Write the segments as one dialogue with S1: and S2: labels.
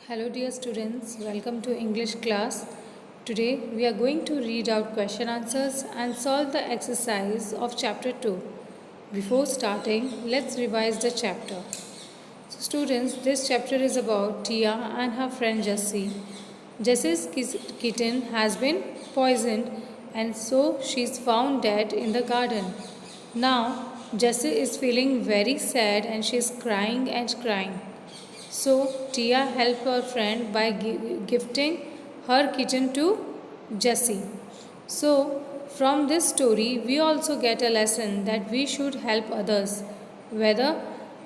S1: Hello dear students, welcome to English class. Today we are going to read out question answers and solve the exercise of chapter 2. Before starting, let's revise the chapter. So students, this chapter is about Tia and her friend Jessie. Jessie's kitten has been poisoned and so she's found dead in the garden. Now Jessie is feeling very sad and she's crying and crying. So Tia helped her friend by gifting her kitten to Jessie. So from this story, we also get a lesson that we should help others, whether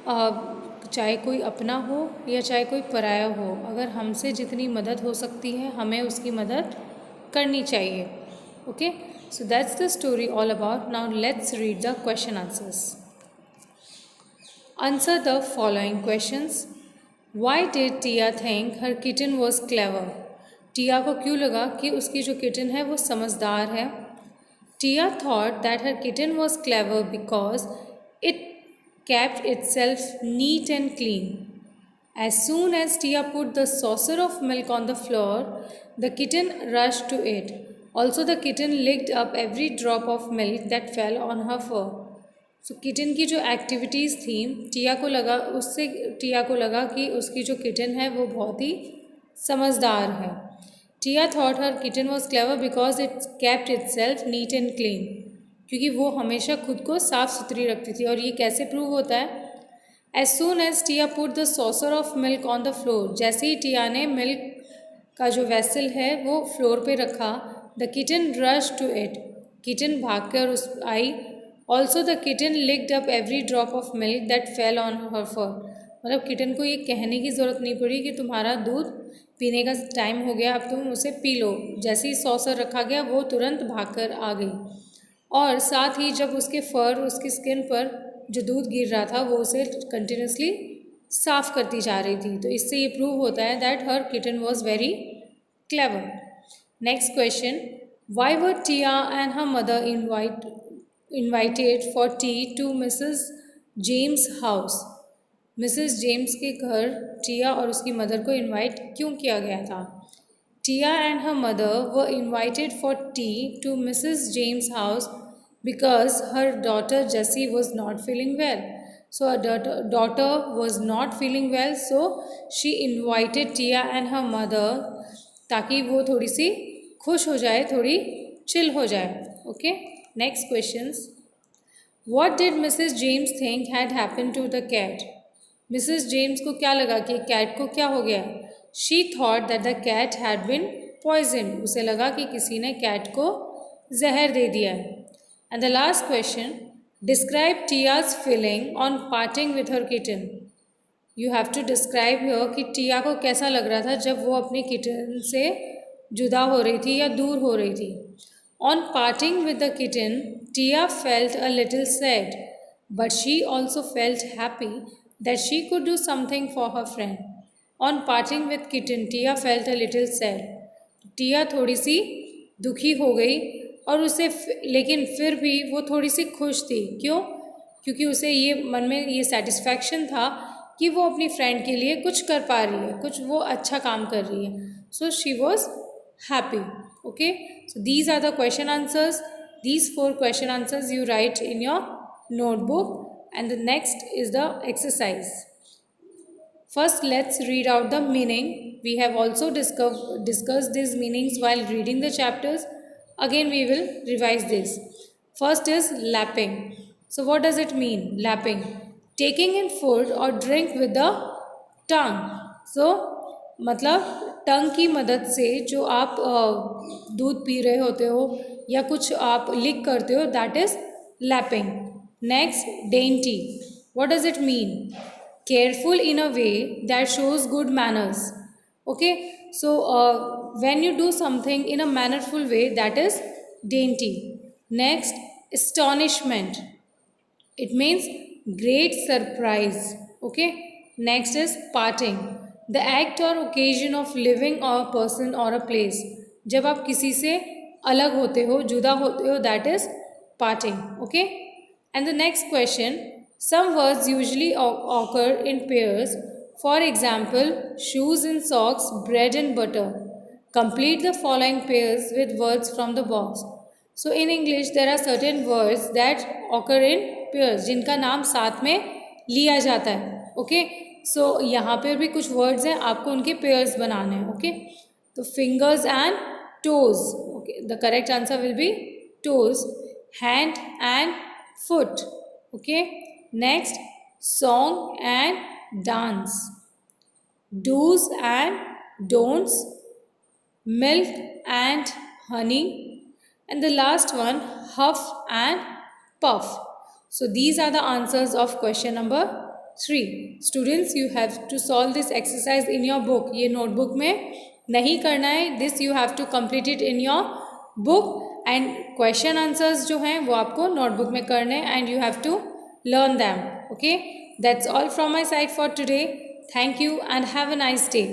S1: चाहे कोई अपना हो या चाहे कोई पराया हो, अगर हमसे जितनी मदद हो सकती है हमें उसकी मदद करनी चाहिए. Okay, so that's the story all about. Now let's read the question answers. Answer the following questions. Why did Tia think her kitten was clever? टिया को क्यों लगा कि उसकी जो किटन है वो समझदार है? Tia thought that her kitten was clever because it kept itself neat and clean. As soon as Tia put the saucer of milk on the floor, the kitten rushed to it. Also, the kitten licked up every drop of milk that fell on her fur. So kitten की जो activities थी टिया को लगा कि उसकी जो kitten है वो बहुत ही समझदार है. Tia thought her kitten was clever because it kept itself neat and clean, क्योंकि वो हमेशा खुद को साफ़ सुथरी रखती थी. और ये कैसे प्रूव होता है? As soon as Tia put the saucer of milk on the floor, जैसे ही टिया ने मिल्क का जो वेसल है वो फ्लोर पे रखा, the kitten rush to it, kitten भाग कर उस आई. Also the kitten licked up every drop of milk that fell on her fur. मतलब किटन को ये कहने की ज़रूरत नहीं पड़ी कि तुम्हारा दूध पीने का टाइम हो गया, अब तुम उसे पी लो. जैसे ही सॉसर रखा गया वो तुरंत भागकर आ गई. और साथ ही जब उसके फर, उसकी स्किन पर जो दूध गिर रहा था वो उसे कंटिन्यूसली साफ़ करती जा रही थी. तो इससे ये प्रूव होता है that her kitten was very clever. Next question. Why were Tia and her mother invited for tea to Mrs. James' house? Mrs James के घर टिया और उसकी मदर को इनवाइट क्यों किया गया था? Tia and her mother were invited for tea to Mrs James house because her daughter Jessie was not feeling well. So her daughter was not feeling well, so she invited Tia and her mother, ताकि वो थोड़ी सी खुश हो जाए, थोड़ी chill हो जाए. Okay, next questions. What did Mrs. James think had happened to the cat? Mrs James को क्या लगा कि कैट को क्या हो गया? She thought that the cat had been poison. उसे लगा कि किसी ने कैट को जहर दे दिया है. And the last question. Describe Tia's feeling on parting with her kitten. You have to describe here कि टिया को कैसा लग रहा था जब वो अपनी किटन से जुदा हो रही थी या दूर हो रही थी. On parting with the kitten, Tia felt a little sad, but she also felt happy that she could do something for her friend. On parting with kitten, Tia felt a little sad. Tia थोड़ी सी दुखी हो गई और उसे लेकिन फिर भी वो थोड़ी सी खुश थी. क्यों? क्योंकि उसे ये मन में ये सेटिस्फैक्शन था कि वो अपनी फ्रेंड के लिए कुछ कर पा रही है, कुछ वो अच्छा काम कर रही है. So she was happy. Okay, so these are the question answers. These 4 question answers you write in your notebook, and the next is the exercise. First, let's read out the meaning. We have also discussed these meanings while reading the chapters. Again, we will revise this. First is lapping. So what does it mean? Lapping, taking in food or drink with the tongue. So मतलब टंग की मदद से जो आप दूध P रहे होते हो या कुछ आप लिक करते हो, that is lapping. Next, dainty. What does it mean? Careful in a way that shows good manners. Okay, so when you do something in a mannerful way, that is dainty. Next, astonishment. It means great surprise. Okay, next is parting. The act or occasion of living a person or a place. जब आप किसी से अलग होते हो, जुदा होते हो, that is parting. Okay, and the next question. Some words usually occur in pairs For example, shoes and socks, bread and butter. Complete the following pairs with words from the box. So in English there are certain words that occur in pairs जिनका नाम साथ में लिया जाता है. Okay, सो यहाँ पर भी कुछ वर्ड्स हैं, आपको उनके पेयर्स बनाने हैं. ओके, तो fingers and toes. Okay, the correct answer will be toes. Hand and foot. Okay, next, song and dance. Do's and don'ts. Milk and honey. And the last one, huff and puff. So these are the answers of question number 3. Students, you have to solve this exercise in your book. ये notebook में नहीं करना है. This you have to complete it in your book. And question answers जो हैं वो आपको notebook में करने हैं and you have to learn them. Okay, that's all from my side for today. Thank you and have a nice day.